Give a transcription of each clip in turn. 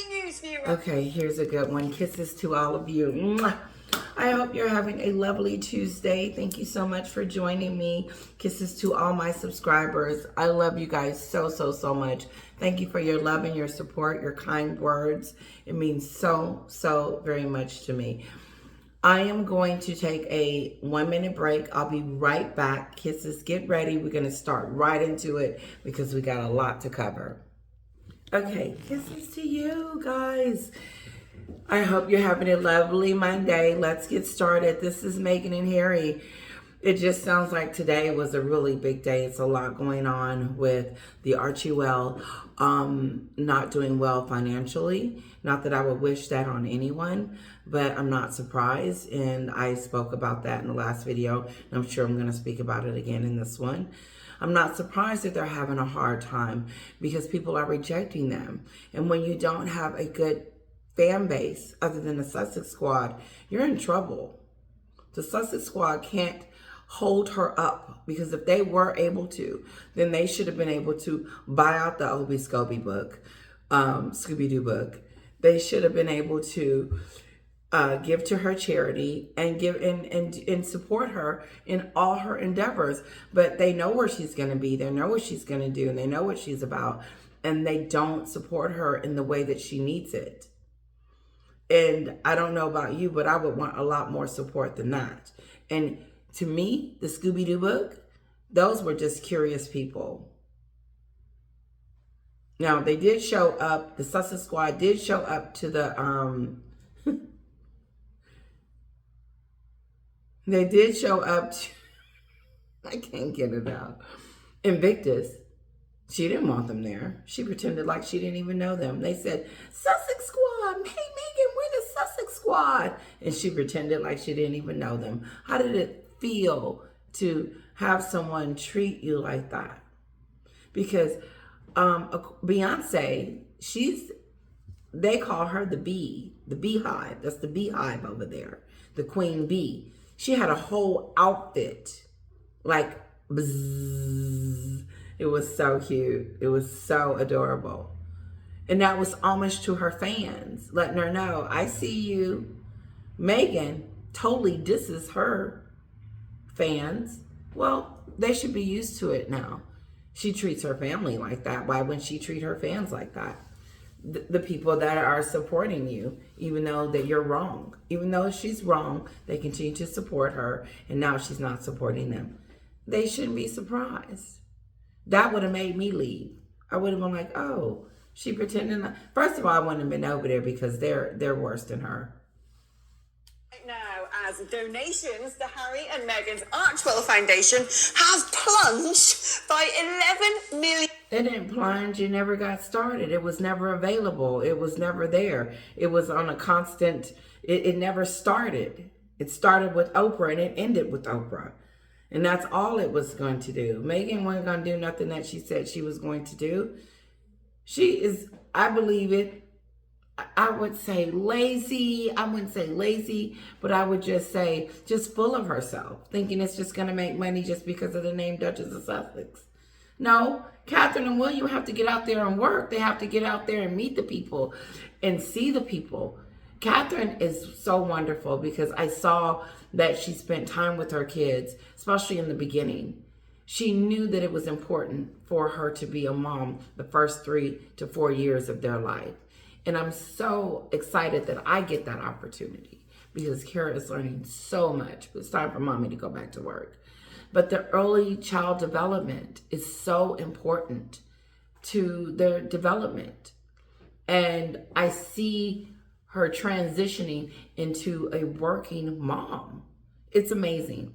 news for you. Okay, here's a good one. Kisses to all of you. Mwah. I hope you're having a lovely Tuesday. Thank you so much for joining me. Kisses to all my subscribers. I love you guys so, so, so much. Thank you for your love and your support, your kind words. It means so, so very much to me. I am going to take a 1-minute break. I'll be right back. Kisses, get ready. We're going to start right into it because we got a lot to cover. Okay, kisses to you guys. I hope you're having a lovely Monday. Let's get started. This is Meghan and Harry. It just sounds like today was a really big day. It's a lot going on with the Archewell not doing well financially. Not that I would wish that on anyone, but I'm not surprised. And I spoke about that in the last video. And I'm sure I'm going to speak about it again in this one. I'm not surprised that they're having a hard time because people are rejecting them. And when you don't have a good fan base other than the Sussex Squad, you're in trouble. The Sussex Squad can't hold her up because if they were able to, then they should have been able to buy out the Obie Scobie book, Scooby-Doo book. They should have been able to give to her charity and give and support her in all her endeavors. But they know where she's going to be. They know what she's going to do, and they know what she's about. And they don't support her in the way that she needs it. And I don't know about you, but I would want a lot more support than that. And to me, the Scooby-Doo book, those were just curious people. Now, they did show up, the Sussex Squad did show up to the, they did show up to, I can't get it out, Invictus. She didn't want them there. She pretended like she didn't even know them. They said, Sussex Squad, hey Meghan, we're the Sussex Squad. And she pretended like she didn't even know them. How did it feel to have someone treat you like that? Because Beyonce, they call her the beehive. That's the beehive over there, the queen bee. She had a whole outfit, like bzzz. It was so cute. It was so adorable. And that was homage to her fans, letting her know, I see you. Meghan totally disses her fans. Well, they should be used to it now. She treats her family like that. Why wouldn't she treat her fans like that? The people that are supporting you, even though that you're wrong. Even though she's wrong, they continue to support her, and now she's not supporting them. They shouldn't be surprised. That would have made me leave. I would have been like, oh, she pretending. First of all, I wouldn't have been over there because they're worse than her. Right now, as donations, the Harry and Meghan's Archewell Foundation has plunged by 11 million. It didn't plunge. It never got started. It was never available. It was never there. It was on a constant. It never started. It started with Oprah and it ended with Oprah. And that's all it was going to do. Meghan wasn't going to do nothing that she said she was going to do. She is, I believe it, I would say lazy. I wouldn't say lazy, but I would just say just full of herself, thinking it's just going to make money just because of the name Duchess of Sussex. No, Catherine and William have to get out there and work. They have to get out there and meet the people and see the people. Catherine is so wonderful because I saw that she spent time with her kids, especially in the beginning. She knew that it was important for her to be a mom the first 3 to 4 years of their life. And I'm so excited that I get that opportunity because Kara is learning so much. It's time for mommy to go back to work. But the early child development is so important to their development. And I see her transitioning into a working mom. It's amazing.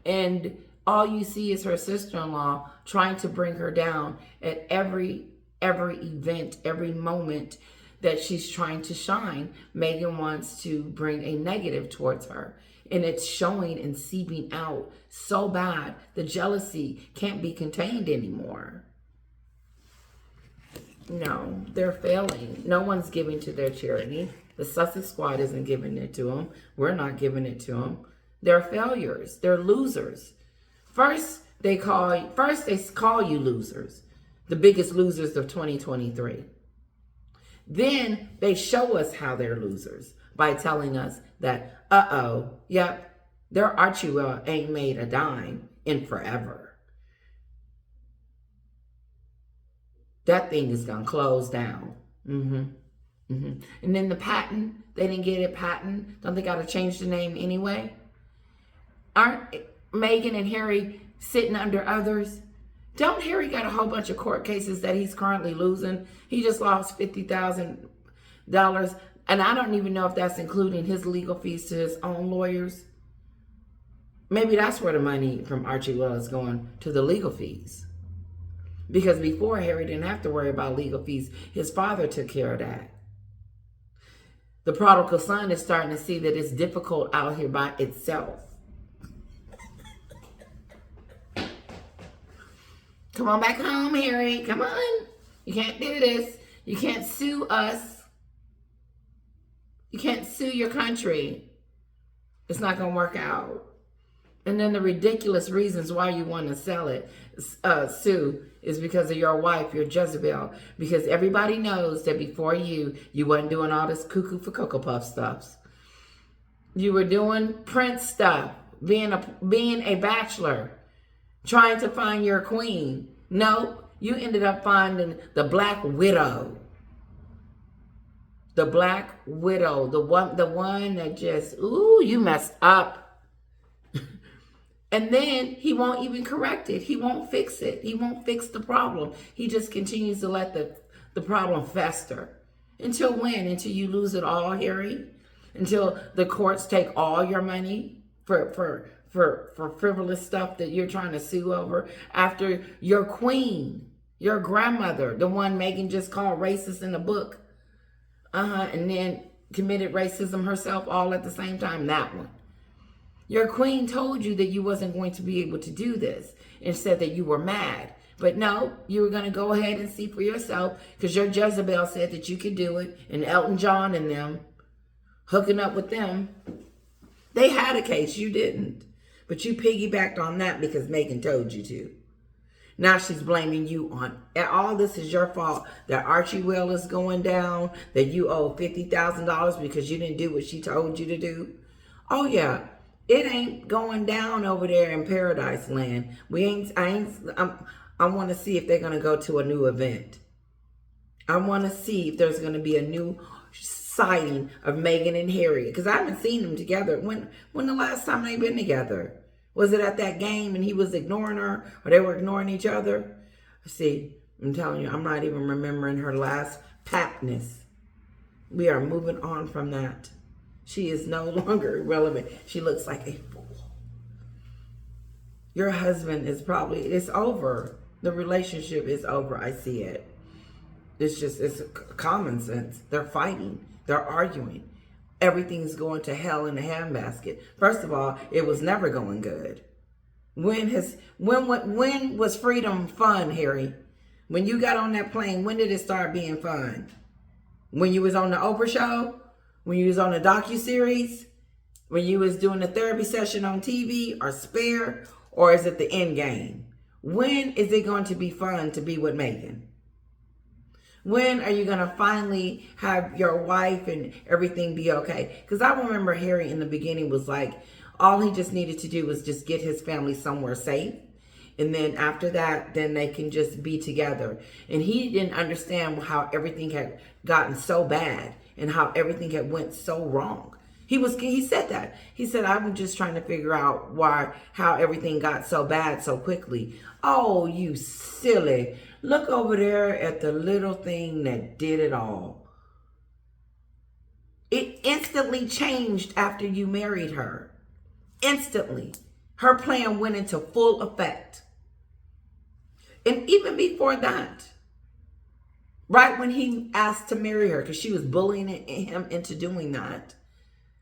And all you see is her sister-in-law trying to bring her down at every event, every moment that she's trying to shine. Meghan wants to bring a negative towards her. And it's showing and seeping out so bad. The jealousy can't be contained anymore. No, they're failing. No one's giving to their charity. The Sussex Squad isn't giving it to them. We're not giving it to them. They're failures. They're losers. First they call you losers. The biggest losers of 2023. Then they show us how they're losers by telling us that, yep, their Archie well ain't made a dime in forever. That thing is going to close down. And then the patent, they didn't get it patent. Don't they got to change the name anyway? Aren't Meghan and Harry sitting under others? Don't Harry got a whole bunch of court cases that he's currently losing? He just lost $50,000. And I don't even know if that's including his legal fees to his own lawyers. Maybe that's where the money from Archie Well is going, to the legal fees. Because before, Harry didn't have to worry about legal fees. His father took care of that. The prodigal son is starting to see that it's difficult out here by itself. Come on back home, Harry. Come on. You can't do this. You can't sue us. You can't sue your country. It's not going to work out. And then the ridiculous reasons why you want to sell it, sue, is because of your wife, your Jezebel. Because everybody knows that before you wasn't doing all this cuckoo for Cocoa Puff stuffs. You were doing Prince stuff, being a bachelor, trying to find your queen. No, you ended up finding the Black Widow. The Black Widow, the one that just, ooh, you messed up. And then he won't even correct it. He won't fix it. He won't fix the problem. He just continues to let the problem fester. Until when? Until you lose it all, Harry? Until the courts take all your money for frivolous stuff that you're trying to sue over? After your queen, your grandmother, the one Meghan just called racist in the book, and then committed racism herself all at the same time, that one. Your queen told you that you wasn't going to be able to do this and said that you were mad. But no, you were going to go ahead and see for yourself because your Jezebel said that you could do it. And Elton John and them, hooking up with them, they had a case. You didn't. But you piggybacked on that because Meghan told you to. Now she's blaming you on, all this is your fault, that Archie Well is going down, that you owe $50,000 because you didn't do what she told you to do. Oh yeah. It ain't going down over there in Paradise Land. I want to see if they're going to go to a new event. I want to see if there's going to be a new sighting of Meghan and Harry. Because I haven't seen them together. When the last time they've been together? Was it at that game and he was ignoring her? Or they were ignoring each other? See, I'm telling you, I'm not even remembering her last papness. We are moving on from that. She is no longer relevant. She looks like a fool. Your husband is it's over. The relationship is over. I see it. It's common sense. They're fighting. They're arguing. Everything's going to hell in a handbasket. First of all, it was never going good. When was freedom fun, Harry? When you got on that plane, when did it start being fun? When you was on the Oprah show? When you was on a docuseries? When you was doing a therapy session on TV or Spare? Or is it the end game? When is it going to be fun to be with Meghan? When are you going to finally have your wife and everything be okay? Because I remember Harry in the beginning was like, all he just needed to do was just get his family somewhere safe. And then after that, then they can just be together. And he didn't understand how everything had gotten so bad and how everything had went so wrong. He said that. He said, I'm just trying to figure out how everything got so bad so quickly. Oh, you silly. Look over there at the little thing that did it all. It instantly changed after you married her. Instantly. Her plan went into full effect. And even before that, right when he asked to marry her, because she was bullying him into doing that,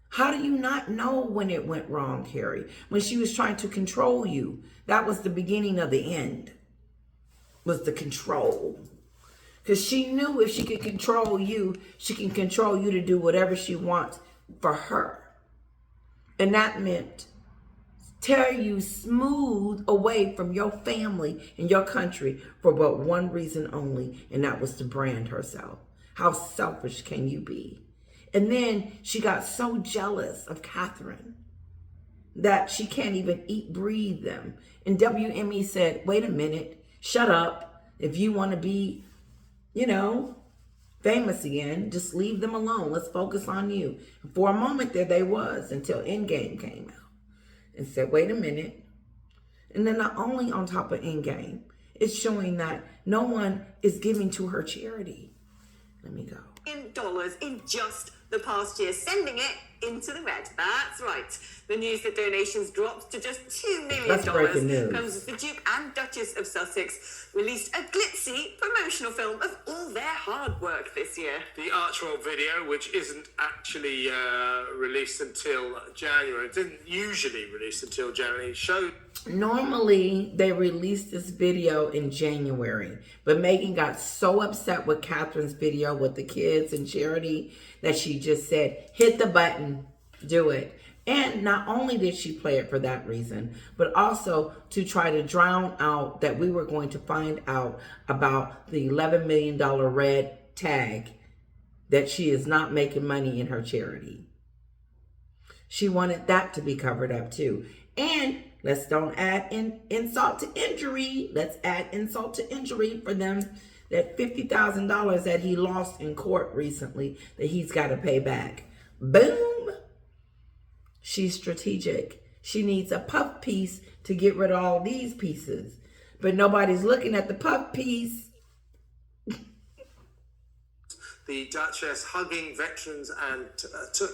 how do you not know when it went wrong, Harry? When she was trying to control you. That was the beginning of the end. Was the control. Because she knew if she could control you, she can control you to do whatever she wants for her. And that meant tear you smooth away from your family and your country for but one reason only, and that was to brand herself. How selfish can you be? And then she got so jealous of Catherine that she can't even eat, breathe them. And WME said, wait a minute, shut up. If you want to be, famous again, just leave them alone. Let's focus on you. For a moment there they was, until Endgame came out and said, wait a minute. And then not only on top of Endgame, it's showing that no one is giving to her charity. Let me go. In dollars in just the past year, sending it into the red. That's right. The news that donations dropped to just $2 million That's breaking news. comes as the Duke and Duchess of Sussex released a glitzy promotional film of all their hard work this year. The Archwell video, which isn't actually released until January, it didn't usually release until January, showed... Normally, they released this video in January, but Meghan got so upset with Catherine's video with the kids and charity that she just said, hit the button, do it. And not only did she play it for that reason, but also to try to drown out that we were going to find out about the $11 million red tag that she is not making money in her charity. She wanted that to be covered up too. And let's don't add insult to injury. Let's add insult to injury for them. That $50,000 that he lost in court recently that he's got to pay back. Boom. She's strategic. She needs a puff piece to get rid of all these pieces. But nobody's looking at the puff piece. The Duchess hugging veterans and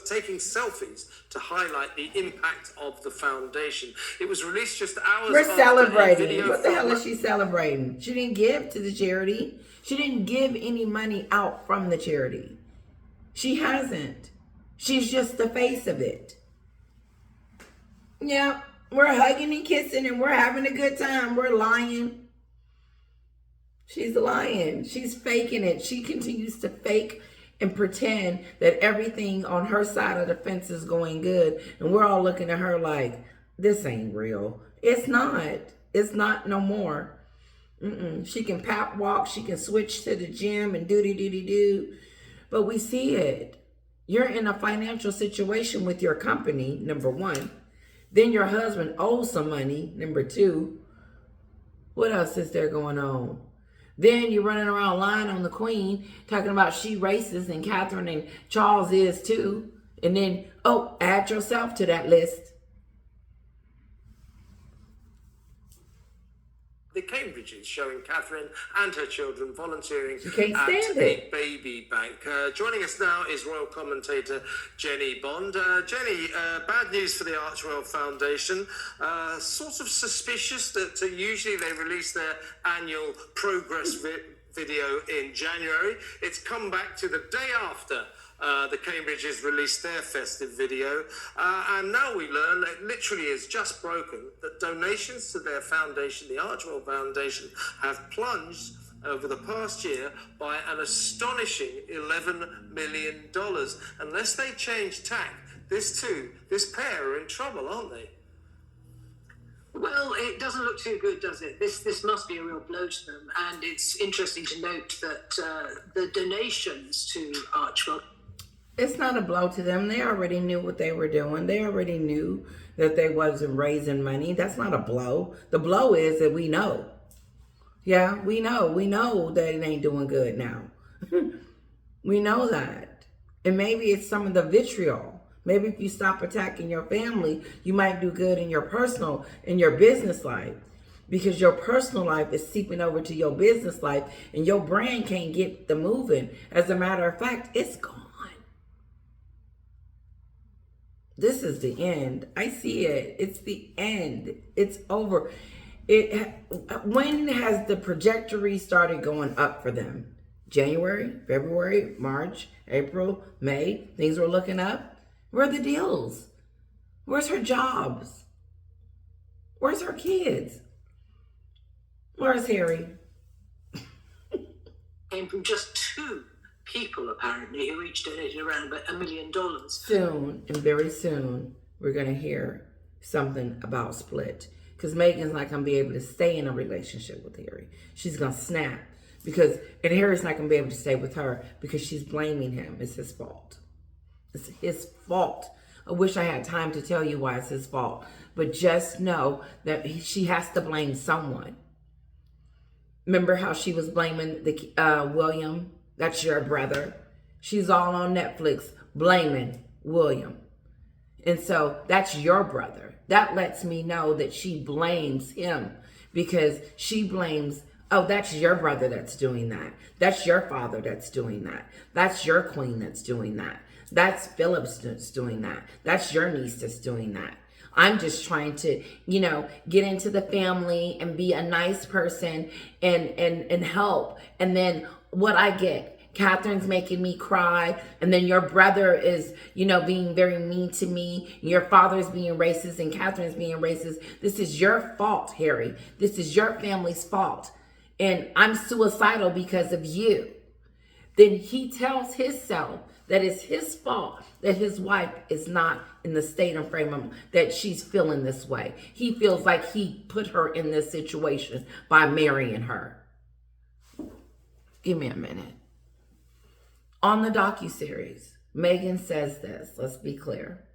taking selfies to highlight the impact of the foundation. It was released just hours We're after celebrating. a video. What the hell is she celebrating? She didn't give to the charity. She didn't give any money out from the charity. She hasn't. She's just the face of it. Yeah, we're hugging and kissing and we're having a good time. We're lying. She's lying. She's faking it. She continues to fake and pretend that everything on her side of the fence is going good. And we're all looking at her like, this ain't real. It's not. It's not no more. She can pop walk. She can switch to the gym and do. But we see it. You're in a financial situation with your company, number one. Then your husband owes some money, number two. What else is there going on? Then you're running around lying on the Queen, talking about she racist and Catherine and Charles is too. And then, add yourself to that list. The Cambridges showing Catherine and her children volunteering You can't at stand a it. baby bank. Joining us now is royal commentator Jenny Bond. Jenny, bad news for the Archwell Foundation. Sort of suspicious that usually they release their annual progress video in January. It's come back to the day after the Cambridges released their festive video, and now we learn that it literally is just broken that donations to their foundation, the Archwell Foundation, have plunged over the past year by an astonishing $11 million. Unless they change tack, this pair are in trouble, aren't they? Well, it doesn't look too good, does it? This must be a real blow to them, and it's interesting to note that the donations to Archwell... It's not a blow to them. They already knew what they were doing. They already knew that they wasn't raising money. That's not a blow. The blow is that we know. Yeah, we know. We know that it ain't doing good now. We know that. And maybe it's some of the vitriol. Maybe if you stop attacking your family, you might do good in your personal, in your business life. Because your personal life is seeping over to your business life and your brand can't get the moving. As a matter of fact, it's gone. This is the end. I see it. It's the end. It's over. When has the trajectory started going up for them? January, February, March, April, May. Things were looking up. Where are the deals? Where's her jobs? Where's her kids? Where's Harry? Came from just two people, apparently, who each donated around about $1 million. Soon, and very soon, we're going to hear something about split. Because Meghan's not going to be able to stay in a relationship with Harry. She's going to snap. And Harry's not going to be able to stay with her because she's blaming him. It's his fault. It's his fault. I wish I had time to tell you why it's his fault. But just know that she has to blame someone. Remember how she was blaming the William? That's your brother. She's all on Netflix blaming William. And so that's your brother. That lets me know that she blames him because she blames, oh, that's your brother that's doing that. That's your father that's doing that. That's your queen that's doing that. That's Philip's that's doing that. That's your niece that's doing that. I'm just trying to, get into the family and be a nice person and help. And then what I get, Catherine's making me cry. And then your brother is, being very mean to me. Your father's being racist and Catherine's being racist. This is your fault, Harry. This is your family's fault. And I'm suicidal because of you. Then he tells himself that it's his fault that his wife is not in the state and frame of that she's feeling this way. He feels like he put her in this situation by marrying her. Give me a minute. On the docuseries, Meghan says this. Let's be clear.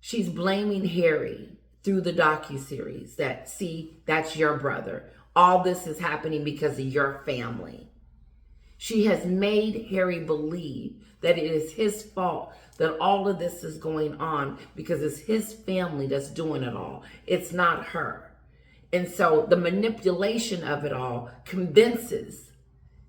She's blaming Harry through the docuseries that, see, that's your brother. All this is happening because of your family. She has made Harry believe that it is his fault that all of this is going on because it's his family that's doing it all. It's not her. And so the manipulation of it all convinces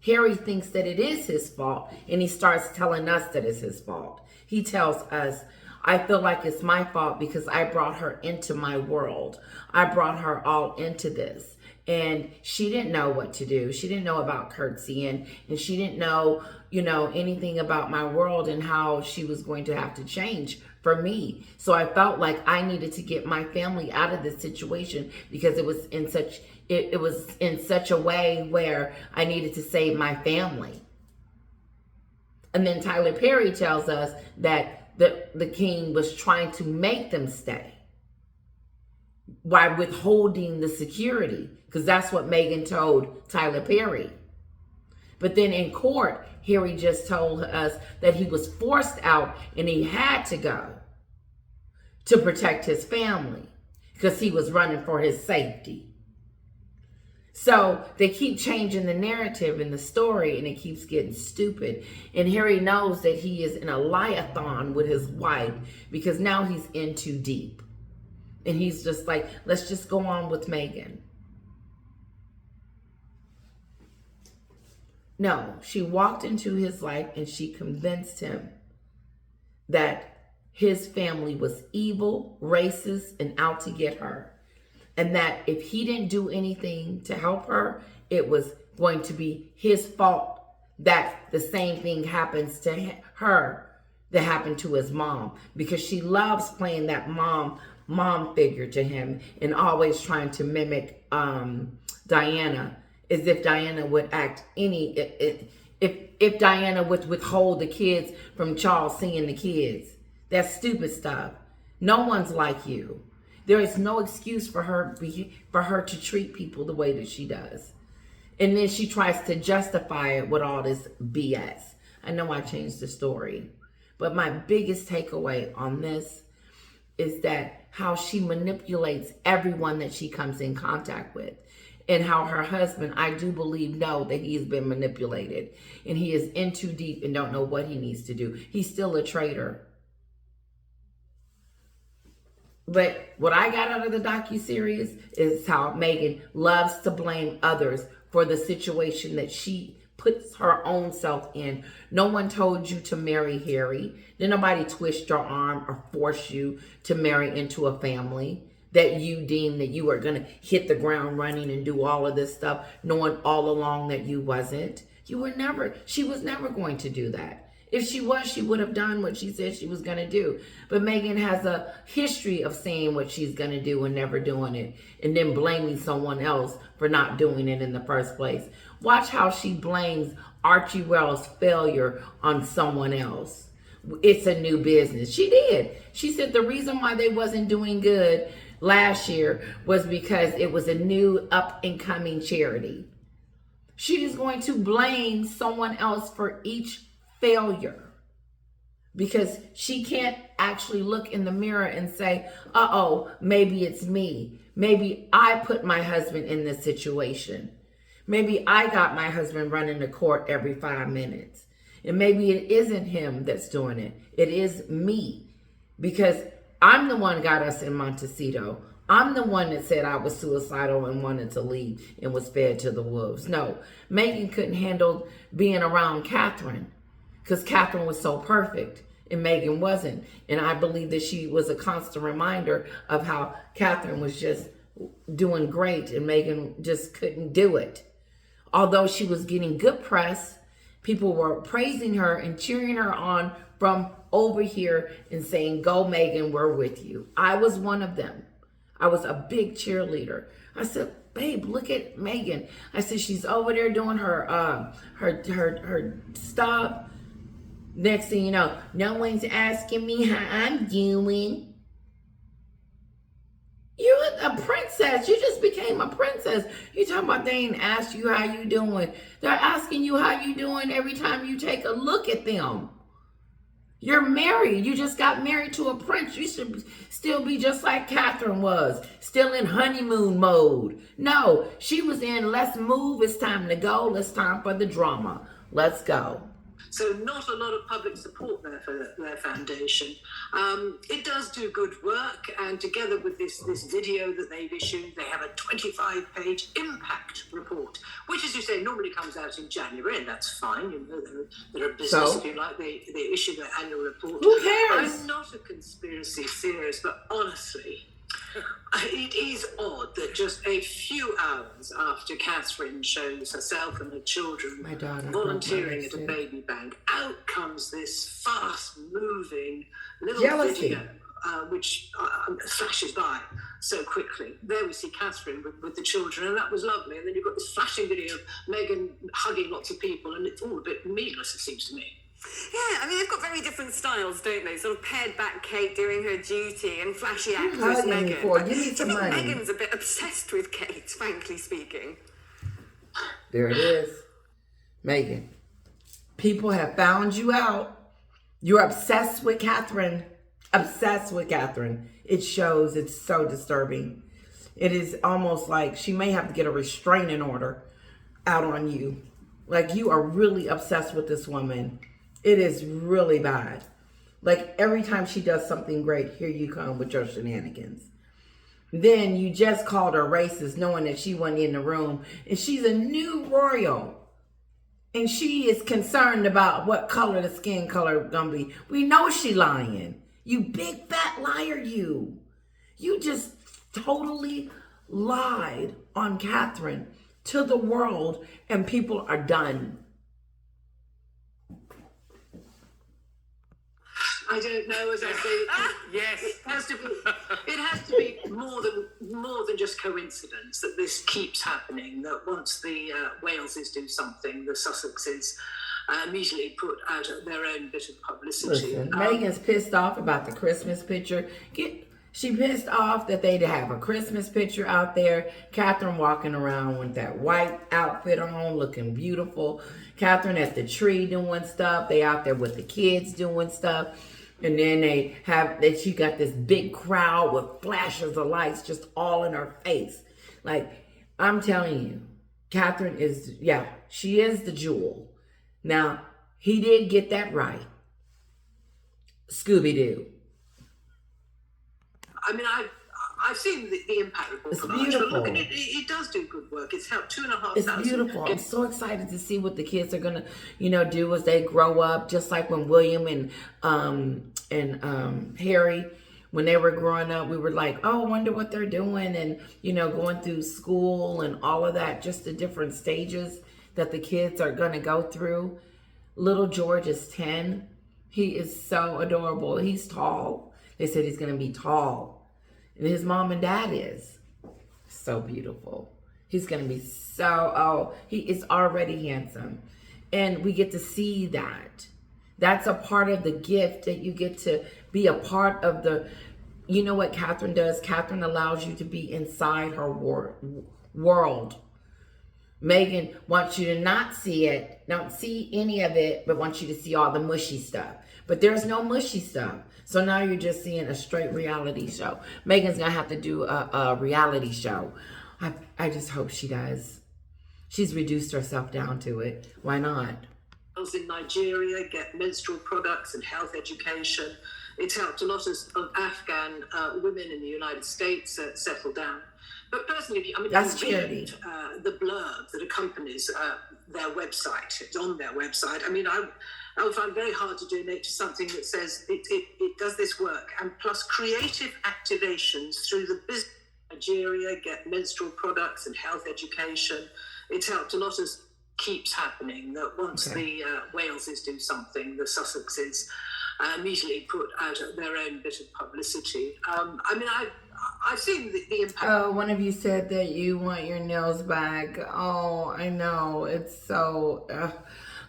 Harry thinks that it is his fault, and he starts telling us that it's his fault. He tells us, I feel like it's my fault because I brought her into my world. I brought her all into this. And she didn't know what to do. She didn't know about curtsying, and she didn't know, anything about my world and how she was going to have to change for me. So I felt like I needed to get my family out of this situation because it was in such a way where I needed to save my family. And then Tyler Perry tells us that the king was trying to make them stay by withholding the security, because that's what Meghan told Tyler Perry. But then in court, Harry just told us that he was forced out and he had to go to protect his family because he was running for his safety. So they keep changing the narrative in the story, and it keeps getting stupid. And Harry knows that he is in a liathon with his wife because now he's in too deep. And he's just like, let's just go on with Meghan. No, she walked into his life and she convinced him that his family was evil, racist, and out to get her. And that if he didn't do anything to help her, it was going to be his fault that the same thing happens to her that happened to his mom. Because she loves playing that mom figure to him and always trying to mimic Diana, as if Diana would act if Diana would withhold the kids from Charles seeing the kids. That's stupid stuff. No one's like you. There is no excuse for her to treat people the way that she does. And then she tries to justify it with all this BS. I know I changed the story, but my biggest takeaway on this is that how she manipulates everyone that she comes in contact with, and how her husband, I do believe, know that he has been manipulated and he is in too deep and don't know what he needs to do. He's still a traitor. But what I got out of the docuseries is how Meghan loves to blame others for the situation that she puts her own self in. No one told you to marry Harry. Did nobody twist your arm or force you to marry into a family that you deem that you were going to hit the ground running and do all of this stuff, knowing all along that you wasn't. She was never going to do that. If she was, she would have done what she said she was going to do. But Meghan has a history of saying what she's going to do and never doing it, and then blaming someone else for not doing it in the first place. Watch how she blames Archie Wells' failure on someone else. It's a new business. She did. She said the reason why they wasn't doing good last year was because it was a new up-and-coming charity. She is going to blame someone else for each failure because she can't actually look in the mirror and say, uh-oh, maybe it's me. Maybe I put my husband in this situation. Maybe I got my husband running to court every 5 minutes. And maybe it isn't him that's doing it. It is me. Because I'm the one got us in Montecito. I'm the one that said I was suicidal and wanted to leave and was fed to the wolves. No, Meghan couldn't handle being around Catherine because Catherine was so perfect and Meghan wasn't. And I believe that she was a constant reminder of how Catherine was just doing great and Meghan just couldn't do it. Although she was getting good press, people were praising her and cheering her on from over here and saying, go Meghan, we're with you. I was one of them. I was a big cheerleader. I said, babe, look at Meghan. I said, she's over there doing her stuff. Next thing you know, no one's asking me how I'm doing. You're a princess. You just became a princess. You talking about they ain't asked you how you doing. They're asking you how you doing every time you take a look at them. You're married. You just got married to a prince. You should still be just like Catherine was, still in honeymoon mode. No, she was in, let's move. It's time to go. It's time for the drama. Let's go. So not a lot of public support there for their foundation. It does do good work, and together with this video that they've issued, they have a 25-page impact report, which, as you say, normally comes out in January, and that's fine. You know, they're a business, if you like. They issue their annual report. Who cares? I'm not a conspiracy theorist, but honestly, it is odd that just a few hours after Catherine shows herself and her children volunteering at a baby bank, out comes this fast-moving little video, which flashes by so quickly. There we see Catherine with the children, and that was lovely. And then you've got this flashing video of Meghan hugging lots of people, and it's all a bit meaningless, it seems to me. Yeah, I mean, they've got very different styles, don't they? Sort of pared back Kate doing her duty and flashy actress Meghan. Give me some money. Meghan's a bit obsessed with Kate, frankly speaking. There it is. Meghan, people have found you out. You're obsessed with Catherine. Obsessed with Catherine. It shows. It's so disturbing. It is almost like she may have to get a restraining order out on you. Like, you are really obsessed with this woman. It is really bad. Like, every time she does something great, here you come with your shenanigans. Then you just called her racist knowing that she wasn't in the room. And she's a new royal. And she is concerned about what color the skin color gonna be. We know she lying. You big fat liar, you. You just totally lied on Catherine to the world, and people are done. I don't know, as I say, Yes. it has to be more than just coincidence that this keeps happening. That once the Waleses do something, the Sussexes immediately put out their own bit of publicity. Listen, Meghan's pissed off about the Christmas picture. She pissed off that they'd have a Christmas picture out there. Catherine walking around with that white outfit on, looking beautiful. Catherine at the tree doing stuff. They out there with the kids doing stuff. And then she got this big crowd with flashes of lights just all in her face. Like, I'm telling you, Catherine is, she is the jewel. Now, he did get that right. Scooby-Doo. I mean, I've seen the impact report. It's beautiful. Look, and it does do good work. It's helped 2,500. It's beautiful. I'm so excited to see what the kids are gonna, do as they grow up. Just like when William and Harry, when they were growing up, we were like, oh, I wonder what they're doing, and going through school and all of that. Just the different stages that the kids are gonna go through. Little George is 10. He is so adorable. He's tall. They said he's gonna be tall. And his mom and dad is. So beautiful. He's going to be he is already handsome. And we get to see that. That's a part of the gift that you get to be a part of the, you know what Catherine does? Catherine allows you to be inside her world. Meghan wants you to not see it, don't see any of it, but wants you to see all the mushy stuff. But there's no mushy stuff. So now you're just seeing a straight reality show. Meghan's gonna have to do a reality show. I just hope she does. She's reduced herself down to it. Why not? Girls in Nigeria get menstrual products and health education. It's helped a lot of Afghan women in the United States settle down. But personally, I mean, that's you charity. Read the blurb that accompanies their website. It's on their website. I mean, I would find it very hard to donate to something that says it does this work, and plus creative activations through the business. Nigeria get menstrual products and health education. It's helped a lot of keeps happening that once the Waleses do something, the Sussexes immediately put out their own bit of publicity. I mean, I've seen the impact. Oh, one of you said that you want your nails back. Oh, I know. It's so,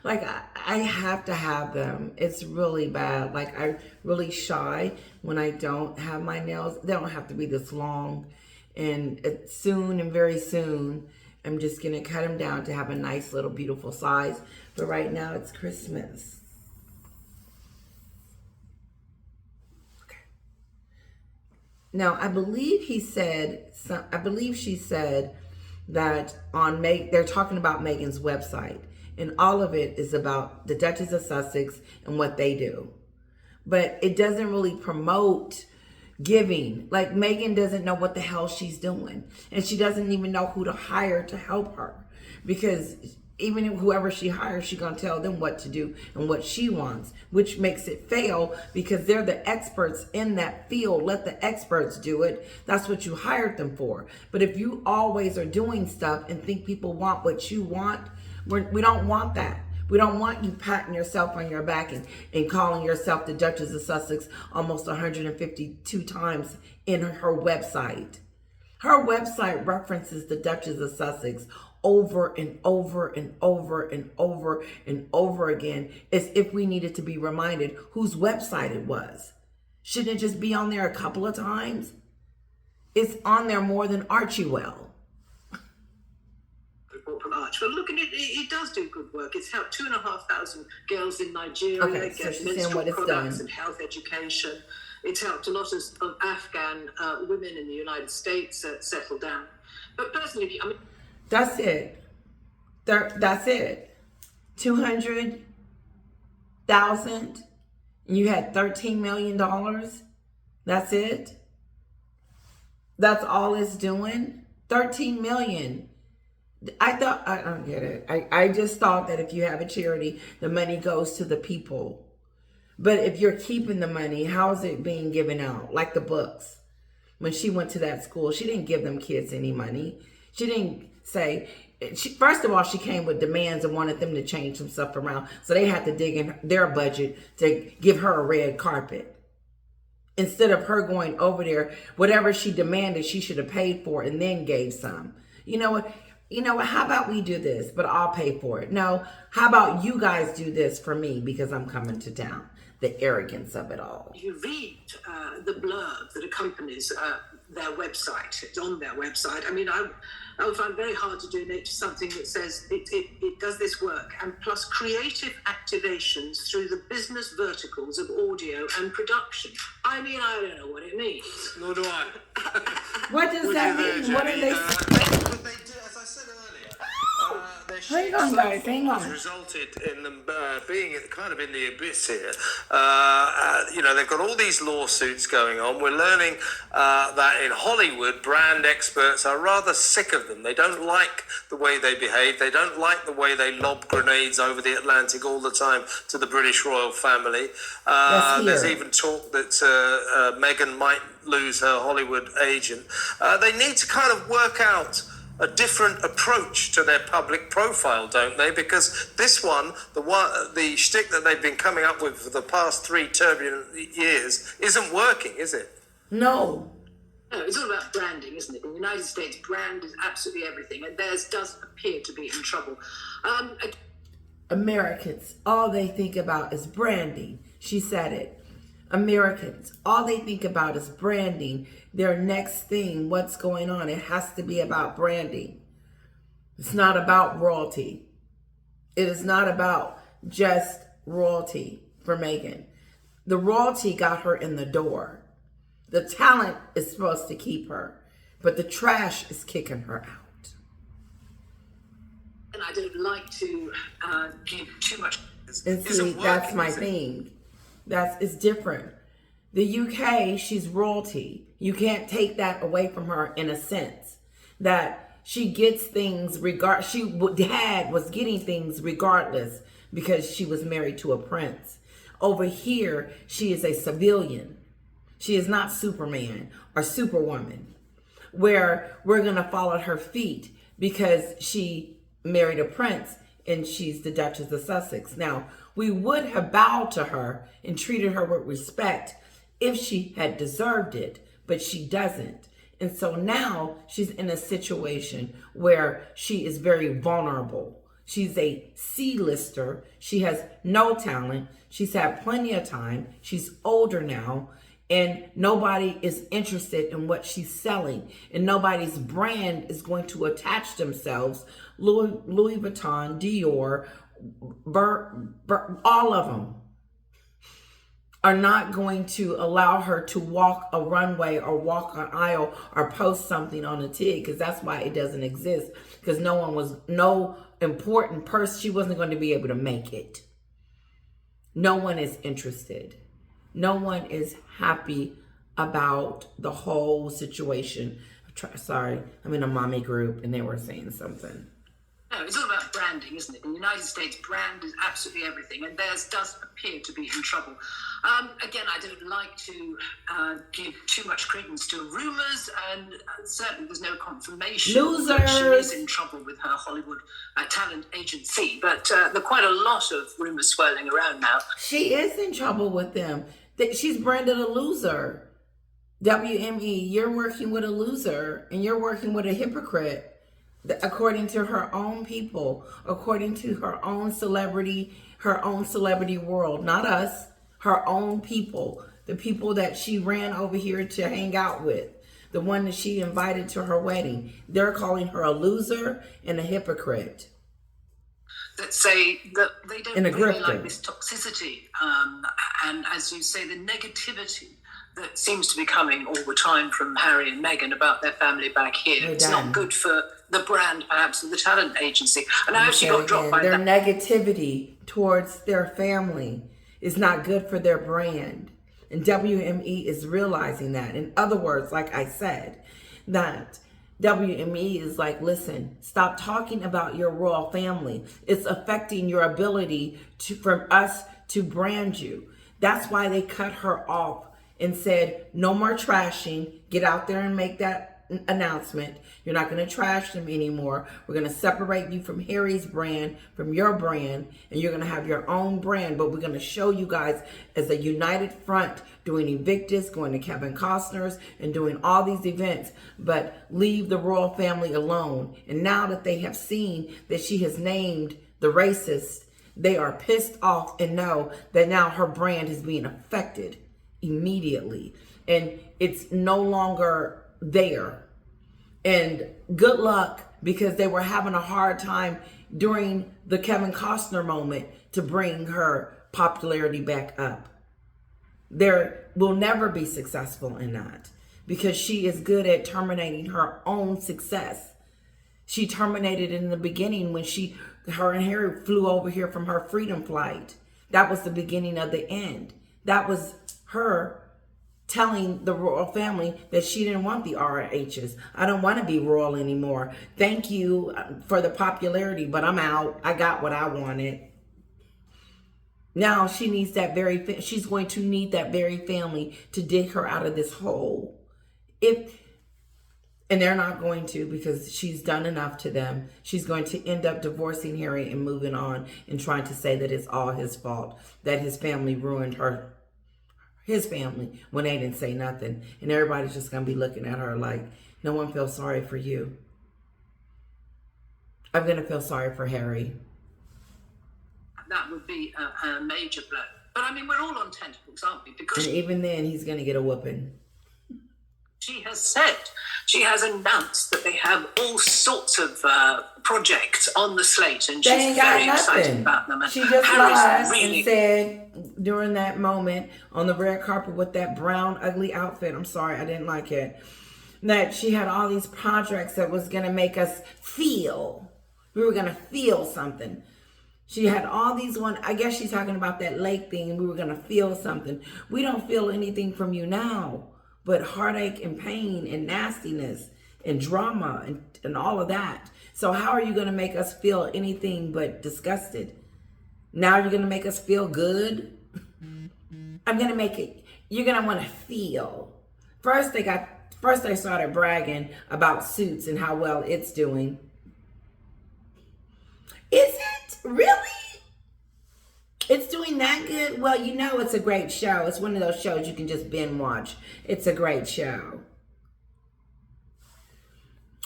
like, I have to have them. It's really bad. Like, I'm really shy when I don't have my nails. They don't have to be this long. And soon and very soon, I'm just going to cut them down to have a nice little beautiful size. But right now, it's Christmas. Now, I believe she said that on they're talking about Meghan's website, and all of it is about the Duchess of Sussex and what they do. But it doesn't really promote giving. Like, Meghan doesn't know what the hell she's doing, and she doesn't even know who to hire to help her, because even whoever she hires, she's going to tell them what to do and what she wants, which makes it fail because they're the experts in that field. Let the experts do it. That's what you hired them for. But if you always are doing stuff and think people want what you want, we don't want that. We don't want you patting yourself on your back and calling yourself the Duchess of Sussex almost 152 times in her website. Her website references the Duchess of Sussex over and over and over and over and over again, as if we needed to be reminded whose website it was. Shouldn't it just be on there a couple of times? It's on there more than Archewell. Report from Arch. But look, it does do good work. It's helped 2,500 girls in Nigeria get menstrual products and health education. It's helped a lot of Afghan women in the United States settle down. But personally, I mean, that's it. That's it. 200,000. You had $13 million. That's it. That's all it's doing. 13 million. I don't get it. I just thought that if you have a charity, the money goes to the people. But if you're keeping the money, how is it being given out? Like the books. When she went to that school, she didn't give them kids any money. She didn't say, first of all, she came with demands and wanted them to change some stuff around. So they had to dig in their budget to give her a red carpet. Instead of her going over there, whatever she demanded, she should have paid for and then gave some. You know what? How about we do this, but I'll pay for it? No, how about you guys do this for me because I'm coming to town? The arrogance of it all. You read the blurb that accompanies their website. It's on their website. I mean, I would find it very hard to donate to something that says it does this work, and plus creative activations through the business verticals of audio and production. I mean, I don't know what it means. Nor do I. What does that mean? What are they? As I said earlier, Hang on, guys. Hang on. Resulted in them being kind of in the abyss here. They've got all these lawsuits going on. We're learning that in Hollywood, brand experts are rather sick of them. They don't like the way they behave. They don't like the way they lob grenades over the Atlantic all the time to the British royal family. There's even talk that Meghan might lose her Hollywood agent. They need to kind of work out a different approach to their public profile, don't they? Because this one, the shtick that they've been coming up with for the past 3 turbulent years isn't working, is it? No. No, it's all about branding, isn't it? In the United States, brand is absolutely everything, and theirs does appear to be in trouble. Americans, all they think about is branding. She said it. Americans, all they think about is branding. Their next thing, what's going on, it has to be about branding. It's not about royalty. It is not about just royalty for Meghan. The royalty got her in the door. The talent is supposed to keep her, but the trash is kicking her out. And I don't like to give too much. And see, that's my thing. It's different. The UK, she's royalty. You can't take that away from her in a sense that she gets things dad was getting things regardless because she was married to a prince. Over here, she is a civilian. She is not Superman or Superwoman, where we're going to fall at her feet because she married a prince and she's the Duchess of Sussex. Now, we would have bowed to her and treated her with respect if she had deserved it, but she doesn't. And so now she's in a situation where she is very vulnerable. She's a C-lister. She has no talent. She's had plenty of time. She's older now. And nobody is interested in what she's selling. And nobody's brand is going to attach themselves. Louis Vuitton, Dior, all of them are not going to allow her to walk a runway or walk an aisle or post something on a TIG, because that's why it doesn't exist. Because no important person, she wasn't going to be able to make it. No one is interested. No one is happy about the whole situation. Sorry, I'm in a mommy group and they were saying something. No, it's all about branding, isn't it? In the United States, brand is absolutely everything, and theirs does appear to be in trouble. Again, I don't like to give too much credence to rumours, and certainly there's no confirmation that she is in trouble with her Hollywood talent agency. But there are quite a lot of rumours swirling around now. She is in trouble with them. She's branded a loser. WME, you're working with a loser, and you're working with a hypocrite. According to her own people, according to her own celebrity world, not us, her own people, the people that she ran over here to hang out with, the one that she invited to her wedding. They're calling her a loser and a hypocrite. That say that they don't really like this toxicity. And as you say, the negativity that seems to be coming all the time from Harry and Meghan about their family back here. It's not good for the brand, perhaps, of the talent agency. And I actually got dropped by their negativity towards their family is not good for their brand. And WME is realizing that. In other words, like I said, that WME is like, listen, stop talking about your royal family. It's affecting your ability for us to brand you. That's why they cut her off and said, no more trashing. Get out there and make that announcement. You're not going to trash them anymore. We're going to separate you from Harry's brand, from your brand, and you're going to have your own brand. But we're going to show you guys as a united front doing Invictus, going to Kevin Costner's, and doing all these events. But leave the royal family alone. And now that they have seen that she has named the racist, they are pissed off and know that now her brand is being affected immediately, and it's no longer there. And good luck, because they were having a hard time during the Kevin Costner moment to bring her popularity back up. There will never be successful in that, because she is good at terminating her own success. She terminated in the beginning when her and Harry flew over here from her freedom flight. That was the beginning of the end. That was her telling the royal family that she didn't want the RHs. I don't want to be royal anymore. Thank you for the popularity, but I'm out. I got what I wanted. Now she needs she's going to need that very family to dig her out of this hole. And they're not going to, because she's done enough to them. She's going to end up divorcing Harry and moving on and trying to say that it's all his fault, that his family ruined his family, when they didn't say nothing. And everybody's just going to be looking at her like, no one feels sorry for you. I'm going to feel sorry for Harry. That would be a major blow. But I mean, we're all on tentacles, aren't we? Because and even then, he's going to get a whooping. She has said, she has announced that they have all sorts of projects on the slate, and They she's ain't got very excited nothing. about them. And She just Harry's lied really and said during that moment on the red carpet with that brown ugly outfit, I'm sorry, I didn't like it, that she had all these projects that was going to make us feel. We were going to feel something. She had all these one, I guess she's talking about that lake thing, and we were going to feel something. We don't feel anything from you now, but heartache and pain and nastiness and drama and all of that. So how are you going to make us feel anything but disgusted? Now you're going to make us feel good? I'm going to make it, you're going to want to feel. First they started bragging about Suits and how well it's doing. Is it? Really? It's doing that good? Well, you know it's a great show. It's one of those shows you can just binge watch. It's a great show.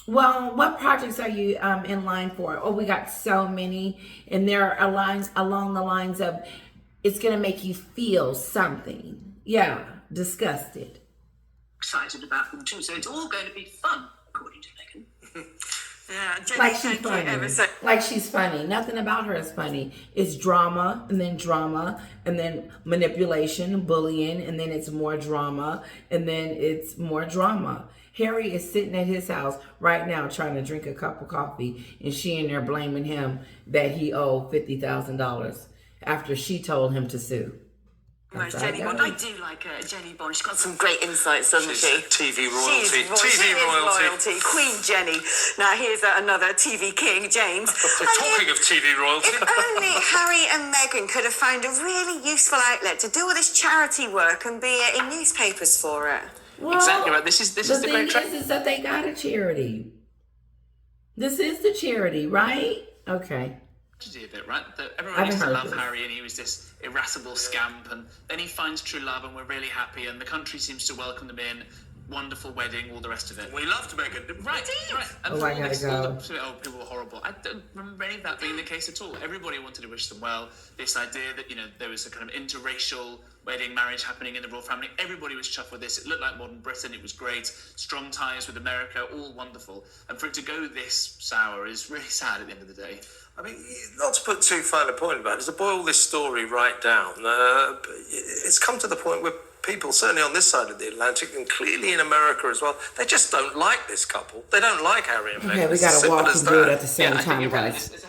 Well, what projects are you in line for? Oh, we got so many. And there are lines along the lines of, it's going to make you feel something. Yeah, disgusted. excited about them too. So it's all going to be fun, according to Meghan. Yeah, Jenny, Like she's thank you funny. ever so Like she's funny. Nothing about her is funny. It's drama, and then manipulation, bullying, and then it's more drama, and then it's more drama. Harry is sitting at his house right now trying to drink a cup of coffee, and she in there blaming him that he owed $50,000 after she told him to sue. much Jenny Bond. I do like Jenny Bond. She's got some great insights, doesn't she? TV royalty. She is royalty. Queen Jenny. Now here's another TV king, James. Talking of TV royalty. If only Harry and Meghan could have found a really useful outlet to do all this charity work and be in newspapers for it. Well, exactly right. This is the great thing is that they got a charity. This is the charity, right? Okay. tragedy of it, right? That everyone used to love this. Harry, and he was this irascible scamp, and then he finds true love, and we're really happy, and the country seems to welcome them in. Wonderful wedding, all the rest of it. We loved Meghan, didn't we? Right. And I gotta go. People were horrible. I don't remember any of that being the case at all. Everybody wanted to wish them well. This idea that, there was a kind of interracial wedding, marriage happening in the royal family. Everybody was chuffed with this. It looked like modern Britain. It was great. Strong ties with America, all wonderful. And for it to go this sour is really sad at the end of the day. I mean, not to put too fine a point about it, to boil this story right down, it's come to the point where people, certainly on this side of the Atlantic, and clearly in America as well, they just don't like this couple. They don't like Harry and Meghan. Okay, we gotta walk through it at the same time, guys.